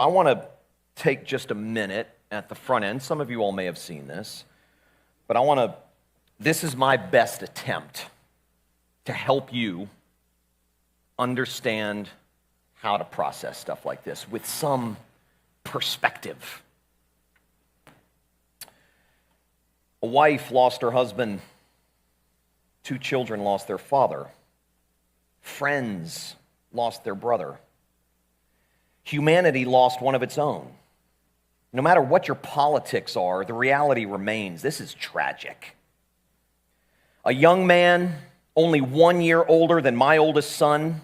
I want to take just a minute at the front end. Some of you all may have seen this, but this is my best attempt to help you understand how to process stuff like this with some perspective. A wife lost her husband. 2 children lost their father. Friends lost their brother. Humanity lost one of its own. No matter what your politics are, the reality remains. This is tragic. A young man, only 1 year older than my oldest son,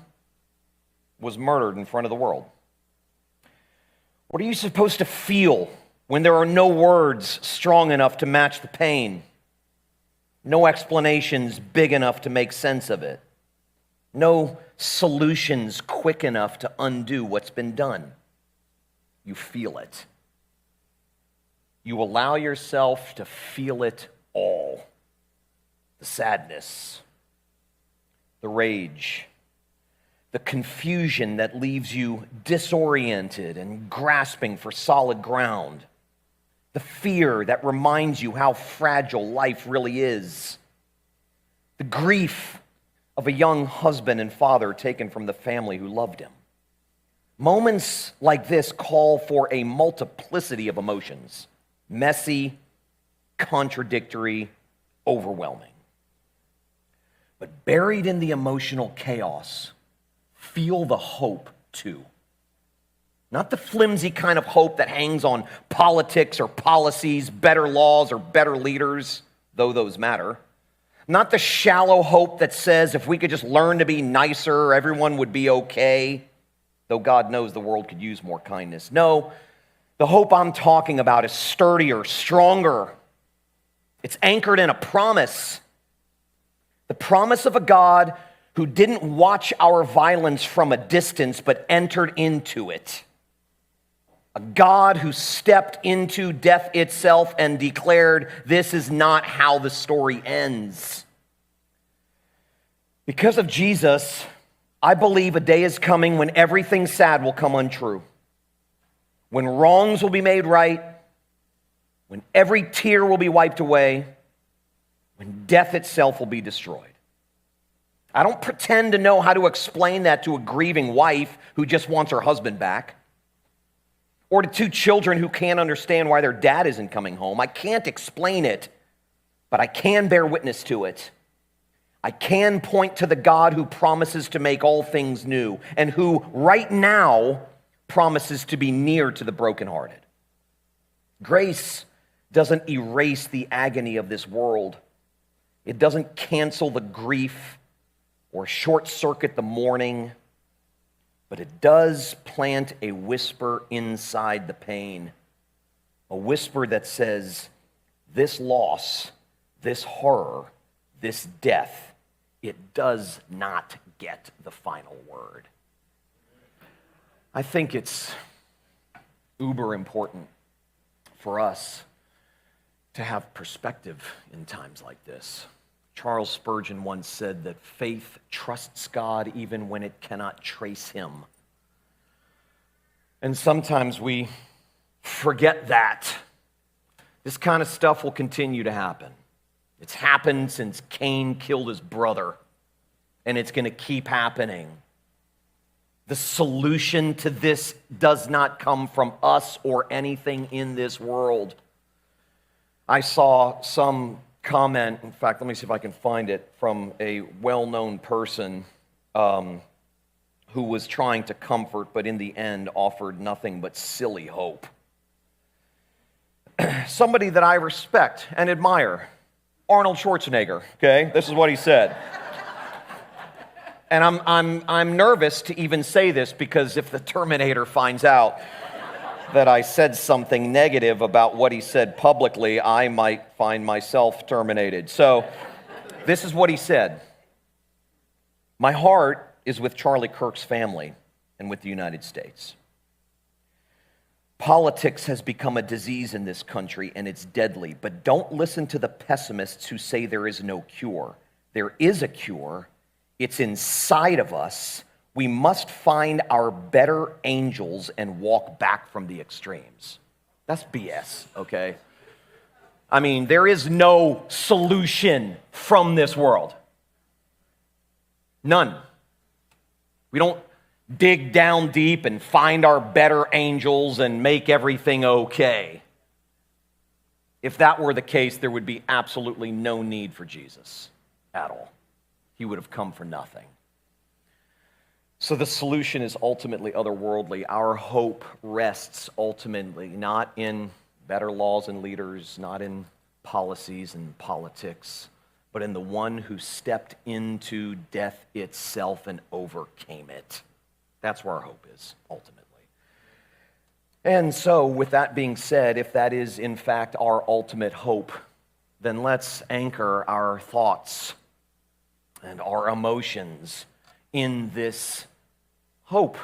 was murdered in front of the world. What are you supposed to feel when there are no words strong enough to match the pain? No explanations big enough to make sense of it. No solutions quick enough to undo what's been done. You feel it. You allow yourself to feel it all. The sadness, the rage, the confusion that leaves you disoriented and grasping for solid ground, the fear that reminds you how fragile life really is, the grief of a young husband and father taken from the family who loved him. Moments like this call for a multiplicity of emotions, messy, contradictory, overwhelming. But buried in the emotional chaos, feel the hope too. Not the flimsy kind of hope that hangs on politics or policies, better laws or better leaders, though those matter. Not the shallow hope that says if we could just learn to be nicer, everyone would be okay, though God knows the world could use more kindness. No, the hope I'm talking about is sturdier, stronger. It's anchored in a promise. The promise of a God who didn't watch our violence from a distance, but entered into it. A God who stepped into death itself and declared, this is not how the story ends. Because of Jesus, I believe a day is coming when everything sad will come untrue. When wrongs will be made right. When every tear will be wiped away. When death itself will be destroyed. I don't pretend to know how to explain that to a grieving wife who just wants her husband back. Or to 2 children who can't understand why their dad isn't coming home. I can't explain it, but I can bear witness to it. I can point to the God who promises to make all things new and who right now promises to be near to the brokenhearted. Grace doesn't erase the agony of this world. It doesn't cancel the grief or short-circuit the mourning. But it does plant a whisper inside the pain, a whisper that says, this loss, this horror, this death, it does not get the final word. I think it's uber important for us to have perspective in times like this. Charles Spurgeon once said that faith trusts God even when it cannot trace him. And sometimes we forget that. This kind of stuff will continue to happen. It's happened since Cain killed his brother, and it's going to keep happening. The solution to this does not come from us or anything in this world. I saw some comment, in fact, let me see if I can find it, from a well-known person who was trying to comfort, but in the end offered nothing but silly hope. Somebody that I respect and admire, Arnold Schwarzenegger, okay? This is what he said. And I'm nervous to even say this because if the Terminator finds out that I said something negative about what he said publicly, I might find myself terminated. So this is what he said. My heart is with Charlie Kirk's family and with the United States. Politics has become a disease in this country and it's deadly, but don't listen to the pessimists who say there is no cure. There is a cure. It's inside of us. We must find our better angels and walk back from the extremes. That's BS, okay? I mean, there is no solution from this world. None. We don't dig down deep and find our better angels and make everything okay. If that were the case, there would be absolutely no need for Jesus at all. He would have come for nothing. So the solution is ultimately otherworldly. Our hope rests ultimately not in better laws and leaders, not in policies and politics, but in the one who stepped into death itself and overcame it. That's where our hope is, ultimately. And so, with that being said, if that is in fact our ultimate hope, then let's anchor our thoughts and our emotions in this hope.